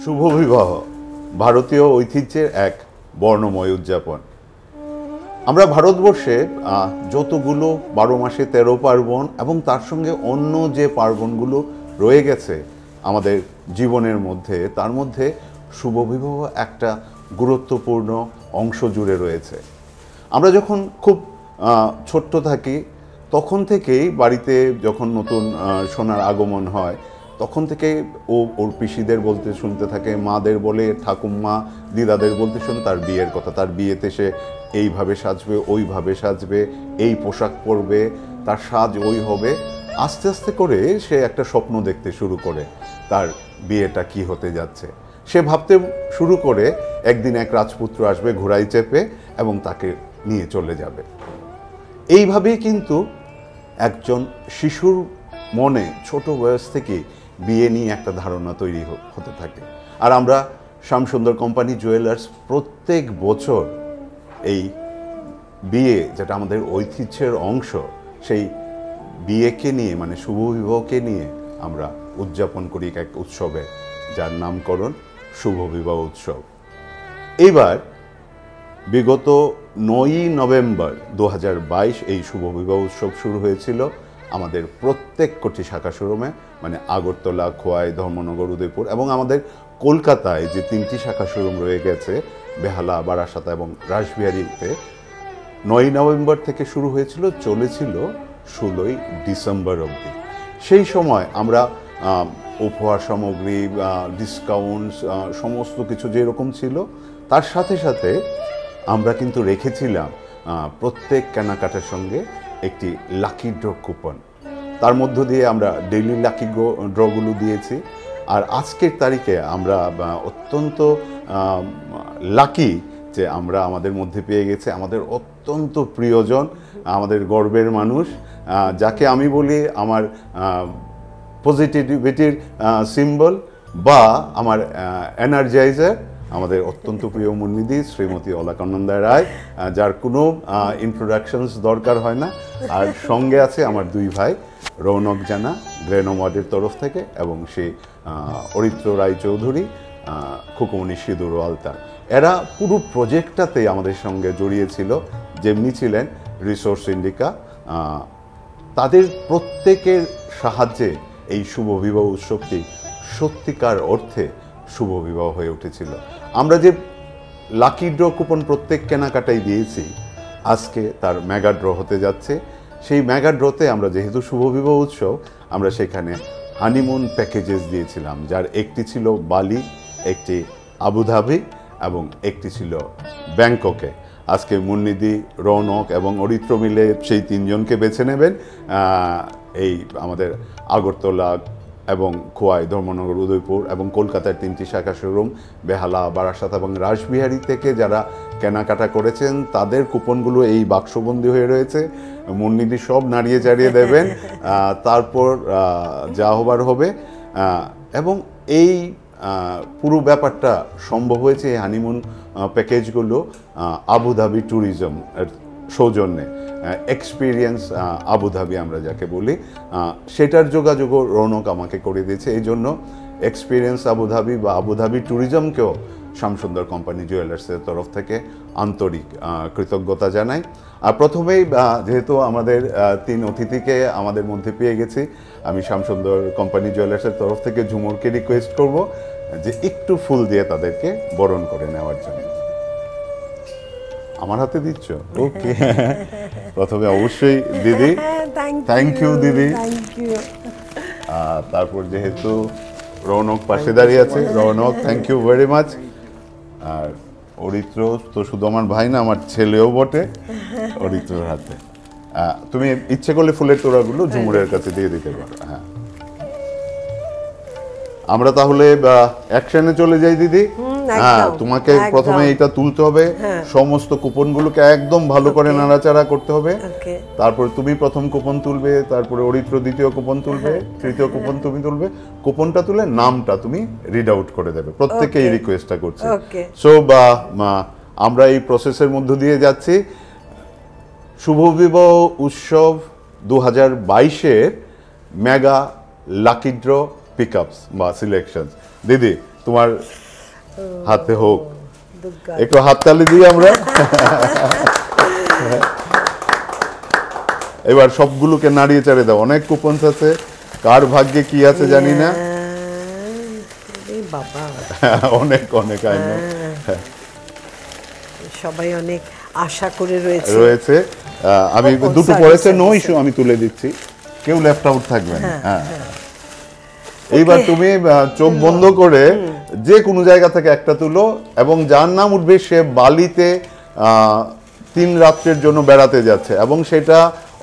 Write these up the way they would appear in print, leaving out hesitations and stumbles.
শুভ বিবাহ ভারতীয় ঐতিহ্যের এক বর্ণময় উদযাপন। আমরা ভারতবর্ষে যতগুলো 12 মাসে 13 পার্বণ এবং তার সঙ্গে অন্য যে পার্বণগুলো রয়ে গেছে আমাদের জীবনের মধ্যে, তার মধ্যে শুভ বিবাহ একটা গুরুত্বপূর্ণ অংশ জুড়ে রয়েছে। আমরা যখন খুব ছোট্ট থাকি তখন থেকেই বাড়িতে যখন নতুন সোনার আগমন হয় তখন থেকে ওর পিসিদের বলতে শুনতে থাকে, মাদের বলে, ঠাকুমা দিদাদের বলতে শুনে তার বিয়ের কথা। তার বিয়েতে সে এইভাবে সাজবে, ওইভাবে সাজবে, এই পোশাক পরবে, তার সাজ ওই হবে। আস্তে আস্তে করে সে একটা স্বপ্ন দেখতে শুরু করে তার বিয়েটা কি হতে যাচ্ছে। সে ভাবতে শুরু করে একদিন এক রাজপুত্র আসবে ঘোড়ায় চেপে এবং তাকে নিয়ে চলে যাবে। এইভাবেই কিন্তু একজন শিশুর মনে ছোট বয়স থেকে বিয়ে নিয়ে একটা ধারণা তৈরি হতে থাকে। আর আমরা শ্যামসুন্দর কোম্পানি জুয়েলার্স প্রত্যেক বছর এই বিয়ে, যেটা আমাদের ঐতিহ্যের অংশ, সেই বিয়েকে নিয়ে মানে শুভ বিবাহকে নিয়ে আমরা উদযাপন করি এক উৎসবে, যার নামকরণ শুভ বিবাহ উৎসব। এইবার বিগত 9ই নভেম্বর 2022 এই শুভ বিবাহ উৎসব শুরু হয়েছিল আমাদের প্রত্যেক কোটি শাখা শোরুমে, মানে আগরতলা, খোয়াই, ধর্মনগর, উদয়পুর এবং আমাদের কলকাতায় যে 3টি শাখা শোরুম রয়ে গেছে, বেহালা, বারাসাত এবং রাসবিহারীতে। 9ই নভেম্বর থেকে শুরু হয়েছিল, চলেছিল 16ই ডিসেম্বর অবধি। সেই সময় আমরা উপহার সামগ্রী, ডিসকাউন্টস, সমস্ত কিছু যেরকম ছিল, তার সাথে সাথে আমরা কিন্তু রেখেছিলাম প্রত্যেক কেনাকাটার সঙ্গে একটি লাকি ড্র কুপন। তার মধ্য দিয়ে আমরা ডেইলি লাকি ড্রগুলো দিয়েছি। আর আজকের তারিখে আমরা অত্যন্ত লাকি যে আমরা আমাদের মধ্যে পেয়ে গেছে আমাদের অত্যন্ত প্রিয়জন, আমাদের গর্বের মানুষ, যাকে আমি বলি আমার পজিটিভিটির সিম্বল বা আমার এনার্জাইজার, আমাদের অত্যন্ত প্রিয় মুন্নিদি শ্রীমতী অলকানন্দা রায়, যার কোনো ইন্ট্রোডাকশনস দরকার হয় না। আর সঙ্গে আছে আমার দুই ভাই, রৌনক জানা গ্রেনোমার্ডের তরফ থেকে এবং সে অরিত্র রায়চৌধুরী, খুকুমনি সিঁদুর আলতা। এরা পুরো প্রজেক্টটাতে আমাদের সঙ্গে জড়িয়েছিল, যেমনি ছিলেন রিসোর্স ইন্ডিকা। তাদের প্রত্যেকের সাহায্যে এই শুভ বিবাহ উৎসবটি সত্যিকার অর্থে শুভ বিবাহ হয়ে উঠেছিল। আমরা যে লাকি ড্র কুপন প্রত্যেক কেনাকাটাই দিয়েছি, আজকে তার মেগা ড্র হতে যাচ্ছে। সেই মেগা ড্রতে আমরা যেহেতু শুভ বিবাহ উৎসব, আমরা সেখানে হানিমুন প্যাকেজেস দিয়েছিলাম, যার একটি ছিল বালি, একটি আবুধাবি এবং একটি ছিল ব্যাংককে। আজকে মুন্নিদি, রৌনক এবং অরিত্র মিলে সেই 3 জনকে বেছে নেবেন এই আমাদের আগরতলা এবং খোয়াই, ধর্মনগর, উদয়পুর এবং কলকাতার 3টি শাখা শোরুম, বেহালা, বারাসাত এবং রাসবিহারী থেকে যারা কেনাকাটা করেছেন তাদের কুপনগুলো এই বাক্সবন্দি হয়ে রয়েছে। মুন্নিদি সব নাড়িয়ে চাড়িয়ে দেবেন, তারপর যা হবার হবে। এবং এই পুরো ব্যাপারটা সম্ভব হয়েছে এই হানিমুন প্যাকেজগুলো আবুধাবি ট্যুরিজম সৌজন্যে, এক্সপিরিয়েন্স আবুধাবি আমরা যাকে বলি, সেটার যোগাযোগও রৌনক আমাকে করে দিয়েছে। এই জন্য এক্সপিরিয়েন্স আবুধাবি বা আবুধাবি ট্যুরিজমকেও শ্যামসুন্দর কোম্পানি জুয়েলার্সের তরফ থেকে আন্তরিক কৃতজ্ঞতা জানাই। আর প্রথমেই যেহেতু আমাদের 3 অতিথিকে আমাদের মধ্যে পেয়ে গেছি, আমি শ্যামসুন্দর কোম্পানি জুয়েলার্সের তরফ থেকে ঝুমুরকে রিকোয়েস্ট করব যে একটু ফুল দিয়ে তাদেরকে বরণ করে নেওয়ার জন্য। আমার হাতে দিচ্ছ? ওকে। প্রথমে অবশ্যই দিদি, থ্যাংক ইউ দিদি। তারপর যেহেতু রৌনক পাশে দাঁড়িয়ে আছে, Raunak thank you very much. আর অরিত্র তো শুধু আমার ভাই না, আমার ছেলেও বটে। অরিত্রর হাতে তুমি ইচ্ছে করলে ফুলের তোড়াগুলো ঝুমুরের কাছে দিয়ে দিতে পারো। হ্যাঁ, আমরা তাহলে অ্যাকশনে চলে যাই দিদি। হ্যাঁ, তোমাকে প্রথমে এটা তুলতে হবে, সমস্ত কুপনগুলোকে একদম ভালো করে নাড়াচাড়া করতে হবে। তারপর তুমি প্রথম কুপন তুলবে, তারপরে অরিত্র দ্বিতীয় কুপন তুলবে, তৃতীয় কুপন তুমি তুলবে। কুপনটা তুলে নামটা তুমি রিড আউট করে দেবে, প্রত্যেককে এই রিকোয়েস্টটা করছি। সো আমরা এই প্রসেসের মধ্য দিয়ে যাচ্ছি। শুভ বিবাহ উৎসব 2022-এর মেগা লাকি ড্র পিকআপস বা সিলেকশনস। দিদি তোমার হাতে হোক। দুর্গা একটু হাততালি দিই আমরা। এবার সবগুলোকে নাড়িয়ে চাড়িয়ে দাও, অনেক কুপনস আছে, কার ভাগ্যে কি আছে জানি না। এই বাবা অনেক অনেক আইন সবাই অনেক আশা করে রয়েছে রয়েছে। আমি দুটো পড়েছে, নো ইস্যু, আমি তুলে দিচ্ছি, কেউ লেফট আউট থাকবে না। হ্যাঁ, এইবার তুমি চোখ বন্ধ করে যে কোনো জায়গা থেকে একটা তুলো, এবং যার নাম উঠবে সে বালিতে 3 রাত্রের জন্য বেড়াতে যাচ্ছে, এবং সেটা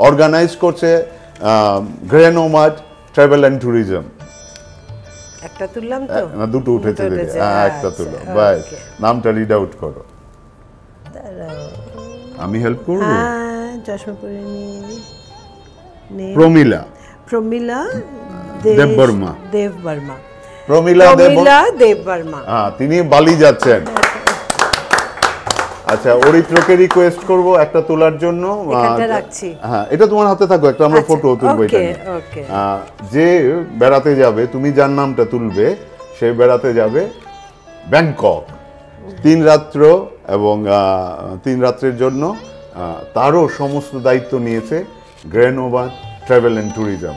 অর্গানাইজ করছে grand nomad travel and tourism. একটা তুললাম তো, না দুটো উঠেছে, একটা তুলো, বাই নামটা রিড আউট করো। আমি হেল্প করব। চশমা পরে নি। প্রমিলা দেববর্মা। প্রমিলা দেববর্মা, তিনি বালি যাচ্ছেন। আচ্ছা, অরিত্রকে রিকোয়েস্ট করব একটা তোলার জন্য। হ্যাঁ, এটা তোমার হাতে থাকো, একটা আমরা ফটো তুলবো। এটা যে বেড়াতে যাবে, তুমি যার নামটা তুলবে সে বেড়াতে যাবে ব্যাংকক 3 রাত্র, এবং 3 রাত্রের জন্য তারও সমস্ত দায়িত্ব নিয়েছে grand nomad travel and tourism.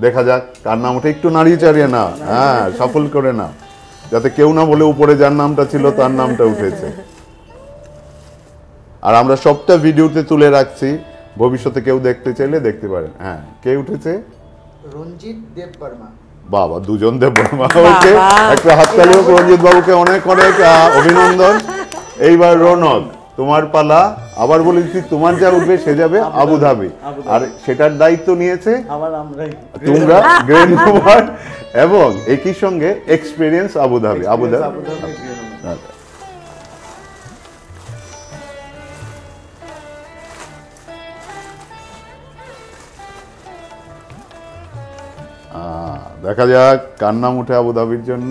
দেখা যাক কার নাম ওঠে, একটু নাড়িয়ে চাড়িয়ে না, হ্যাঁ সফল করে না, যাতে কেউ না বলে উপরে যার নামটা ছিল তার নামটা উঠেছে। আর আমরা সবটা ভিডিওতে তুলে রাখছি, ভবিষ্যতে কেউ দেখতে চাইলে দেখতে পারেন। হ্যাঁ, কে উঠেছে? রঞ্জিত দেববর্মা। বাবা, দুজন দেববর্মা। ওকে, একটা হাততালি হোক রঞ্জিত বাবুকে, অনেক অনেক অভিনন্দন। এইবার রৌনক, তোমার পালা। আবার বলেছি, তোমার যা উঠবে সে যাবে আবুধাবি, আর সেটার দায়িত্ব নিয়েছে তোমরা গ্র্যান্ড নোমাড, এবং একই সঙ্গে এক্সপেরিয়েন্স আবুধাবি। দেখা যাক কার নাম উঠে আবুধাবির জন্য।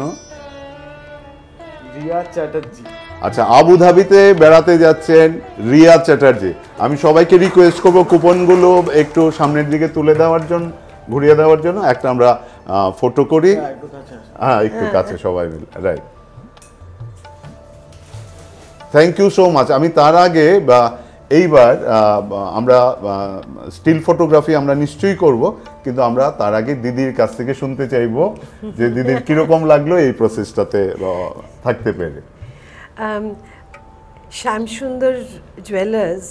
রিয়া চ্যাটার্জি। আচ্ছা, আবুধাবিতে বেড়াতে যাচ্ছেন রিয়া চ্যাটার্জি। আমি সবাইকে রিকোয়েস্ট করবো কুপনগুলো একটু সামনের দিকে তুলে দেওয়ার জন্য, ঘুরিয়ে দেওয়ার জন্য, একটা আমরা ফটো করি। হ্যাঁ, একটু কাছে সবাই মিলে, right. Thank you so much. আমি তার আগে এইবার আমরা স্টিল ফটোগ্রাফি আমরা নিশ্চয়ই করব, কিন্তু আমরা তার আগে দিদির কাছ থেকে শুনতে চাইবো যে দিদির কিরকম লাগলো এই প্রসেসটাতে থাকতে পেরে। শ্যামসুন্দর জুয়েলার্স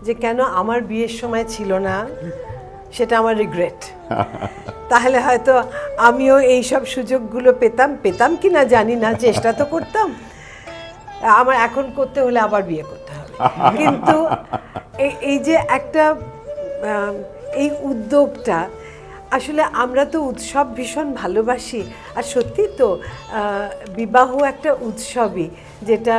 যে কেন আমার বিয়ের সময় ছিল না, সেটা আমার রিগ্রেট। তাহলে হয়তো আমিও এই সব সুযোগগুলো পেতাম কি না জানি না, চেষ্টা তো করতাম। আমার এখন করতে হলে আবার বিয়ে করতে হবে, কিন্তু এই যে একটা এই উদ্যোগটা, আসলে আমরা তো উৎসব ভীষণ ভালোবাসি, আর সত্যি তো বিবাহ একটা উৎসবই, যেটা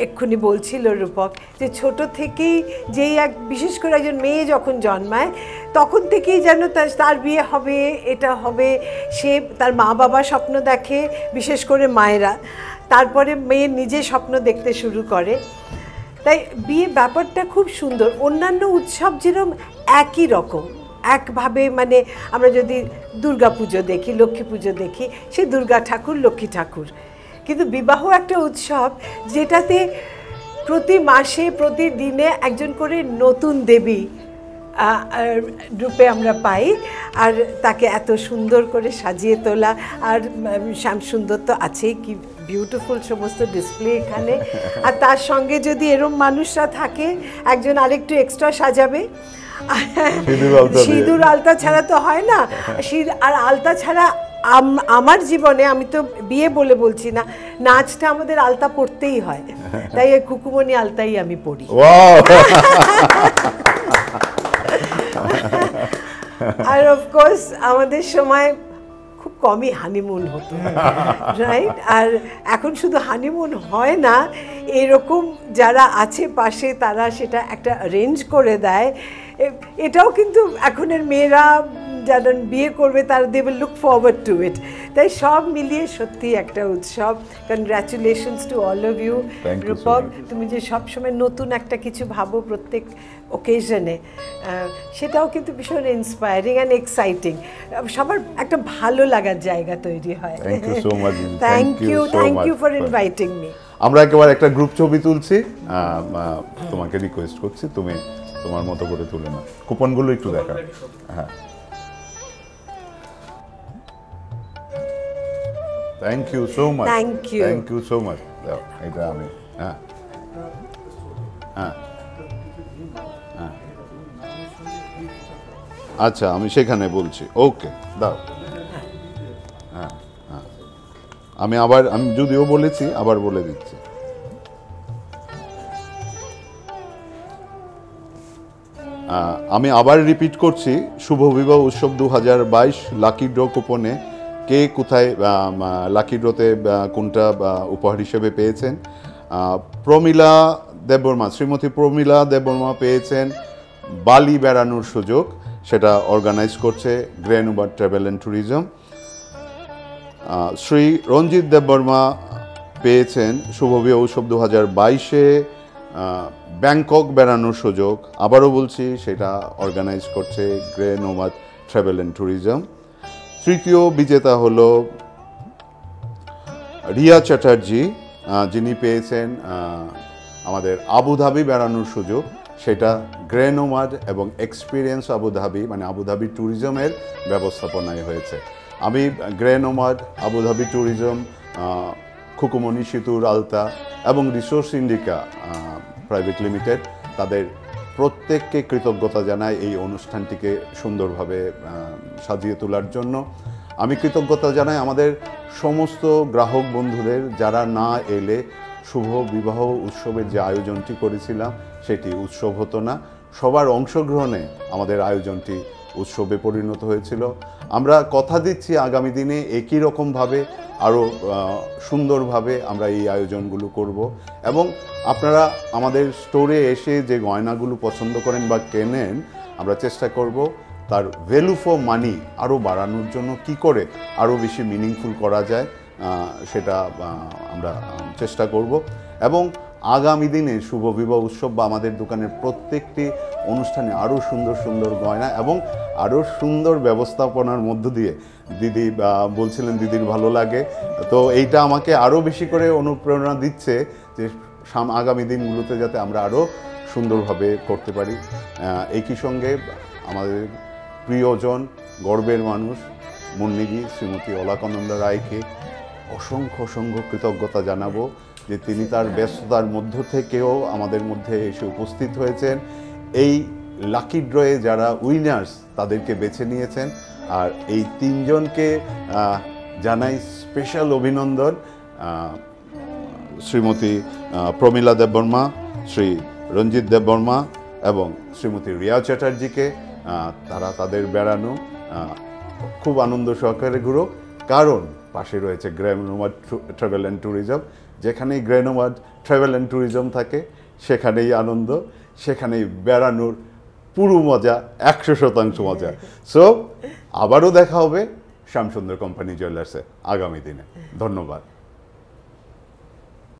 এক্ষুনি বলছিল রূপক, যে ছোট থেকেই যেই বিশেষ করে একজন মেয়ে যখন জন্মায় তখন থেকেই যেন তার বিয়ে হবে, এটা হবে, সে তার মা বাবা স্বপ্ন দেখে, বিশেষ করে মায়েরা, তারপরে মেয়ে নিজে স্বপ্ন দেখতে শুরু করে। তাই বিয়ে ব্যাপারটা খুব সুন্দর। অন্যান্য উৎসব যেরকম একই রকম, একভাবে, মানে আমরা যদি দুর্গা পুজো দেখি, লক্ষ্মী পুজো দেখি, সে দুর্গা ঠাকুর, লক্ষ্মী ঠাকুর, কিন্তু বিবাহ একটা উৎসব যেটাতে প্রতি মাসে প্রতিদিনে একজন করে নতুন দেবী রূপে আমরা পাই, আর তাকে এত সুন্দর করে সাজিয়ে তোলা। আর শ্যামসুন্দর তো আছেই, কি বিউটিফুল সমস্ত ডিসপ্লে এখানে, আর তার সঙ্গে যদি এরম মানুষরা থাকে, একজন আরেকটু এক্সট্রা সাজাবে। সিঁদুর আলতা ছাড়া তো হয় না, আর আলতা ছাড়া আমার জীবনে, আমি তো বিয়ে বলে বলছি না, নাচটা আমাদের আলতা পড়তেই হয়, তাই ওই কুকুমনি আলতাই আমি পড়ি। আর অফকোর্স আমাদের সময় খুব কমই হানিমুন হতো, রাইট? আর এখন শুধু হানিমুন হয় না, এরকম যারা আছে পাশে তারা সেটা একটা অ্যারেঞ্জ করে দেয়। এটাও কিন্তু এখনের মেয়েরা যারা বিয়ে করবে তারা they will look forward to it. তাই সব মিলিয়ে সত্যি একটা উৎসব। Congratulations to all of you. Thank you so Rupak, much. তুমি যে সবসময় নতুন একটা কিছু ভাবো প্রত্যেক ওকেশনে, সেটাও কিন্তু ভীষণ ইন্সপায়ারিং অ্যান্ড এক্সাইটিং। সবার একটা ভালো লাগার জায়গা তৈরি হয়। Thank you so much, Didi. Thank you, so thank much you for for- inviting me. আমরা একেবারে একটা গ্রুপ ছবি তুলছি, তোমাকে রিকোয়েস্ট করছি তুমি তোমার মতো করে তুলে না, কুপনগুলো একটু দেখা। হ্যাঁ, thank you so much, Thank you. Thank you so much. এটা আমি হ্যাঁ হ্যাঁ হ্যাঁ আচ্ছা, আমি সেখানে বলছি। ওকে, দাও। হ্যাঁ হ্যাঁ, আমি যদিও বলেছি, আবার বলে দিচ্ছি। আমি আবার রিপিট করছি, শুভ বিবাহ উৎসব 2022 লাকি ড্র কুপনে কে কোথায় লাকি ড্রতে কোনটা উপহার হিসেবে পেয়েছেন। প্রমিলা দেববর্মা, শ্রীমতী প্রমিলা দেববর্মা পেয়েছেন বালি বেড়ানোর সুযোগ, সেটা অর্গানাইজ করছে গ্রেনুবার ট্রাভেল অ্যান্ড ট্যুরিজম। শ্রী রঞ্জিত দেববর্মা পেয়েছেন শুভ বিবাহ উৎসব 2022-এ ব্যাংকক বেড়ানোর সুযোগ, আবারও বলছি সেটা অর্গানাইজ করছে গ্রেনুবার ট্রাভেল অ্যান্ড ট্যুরিজম। তৃতীয় বিজেতা হলো রিয়া চ্যাটার্জি, যিনি পেয়েছেন আমাদের আবুধাবি বেড়ানোর সুযোগ, সেটা গ্রেনোমাড এবং এক্সপিরিয়েন্স আবুধাবি, মানে আবুধাবি ট্যুরিজমের ব্যবস্থাপনায় হয়েছে। আমি গ্রেনোমাড, আবুধাবি ট্যুরিজম, খুকুমনি সেতুর আলতা এবং রিসোর্স ইন্ডিকা প্রাইভেট লিমিটেড, তাদের প্রত্যেককে কৃতজ্ঞতা জানাই এই অনুষ্ঠানটিকে সুন্দরভাবে সাজিয়ে তোলার জন্য। আমি কৃতজ্ঞতা জানাই আমাদের সমস্ত গ্রাহক বন্ধুদের, যারা না এলে শুভ বিবাহ উৎসবের যে আয়োজনটি করেছিলাম সেটি উৎসব হতো না। সবার অংশগ্রহণে আমাদের আয়োজনটি উৎসবে পরিণত হয়েছিল। আমরা কথা দিচ্ছি আগামী দিনে একই রকমভাবে আরও সুন্দরভাবে আমরা এই আয়োজনগুলো করব, এবং আপনারা আমাদের স্টোরে এসে যে গয়নাগুলো পছন্দ করেন বা কেনেন, আমরা চেষ্টা করব তার ভ্যালু ফর মানি আরও বাড়ানোর জন্য কি করে আরও বেশি মিনিংফুল করা যায় সেটা আমরা চেষ্টা করব। এবং আগামী দিনে শুভ বিবাহ উৎসব বা আমাদের দোকানের প্রত্যেকটি অনুষ্ঠানে আরও সুন্দর সুন্দর গয়না এবং আরও সুন্দর ব্যবস্থাপনার মধ্য দিয়ে, দিদি বলছিলেন দিদির ভালো লাগে, তো এইটা আমাকে আরও বেশি করে অনুপ্রেরণা দিচ্ছে যে আগামী দিনগুলোতে যাতে আমরা আরও সুন্দরভাবে করতে পারি। একই সঙ্গে আমাদের প্রিয়জন, গর্বের মানুষ মুন্নিজি শ্রীমতী অলকানন্দা রায়কে অসংখ্য অসংখ্য কৃতজ্ঞতা জানাবো যে তিনি তার ব্যস্ততার মধ্য থেকেও আমাদের মধ্যে এসে উপস্থিত হয়েছেন। এই লাকি ড্রয়ে যারা উইনার্স তাদেরকে বেছে নিয়েছেন, আর এই তিনজনকে জানাই স্পেশাল অভিনন্দন। শ্রীমতী প্রমিলা দেববর্মা, শ্রী রঞ্জিত দেববর্মা এবং শ্রীমতী রিয়া চ্যাটার্জিকে তারা তাদের বেড়ানো খুব আনন্দ সহকারে ঘুরো, কারণ পাশে রয়েছে গ্রেনোমাড ট্রাভেল অ্যান্ড ট্যুরিজম। যেখানেই গ্রেনোমাড ট্রাভেল অ্যান্ড ট্যুরিজম থাকে সেখানেই আনন্দ, সেখানেই বেড়ানোর পুরো মজা, 100% মজা। সো আবারও দেখা হবে শ্যামসুন্দর কোম্পানি জুয়েলার্সে আগামী দিনে। ধন্যবাদ।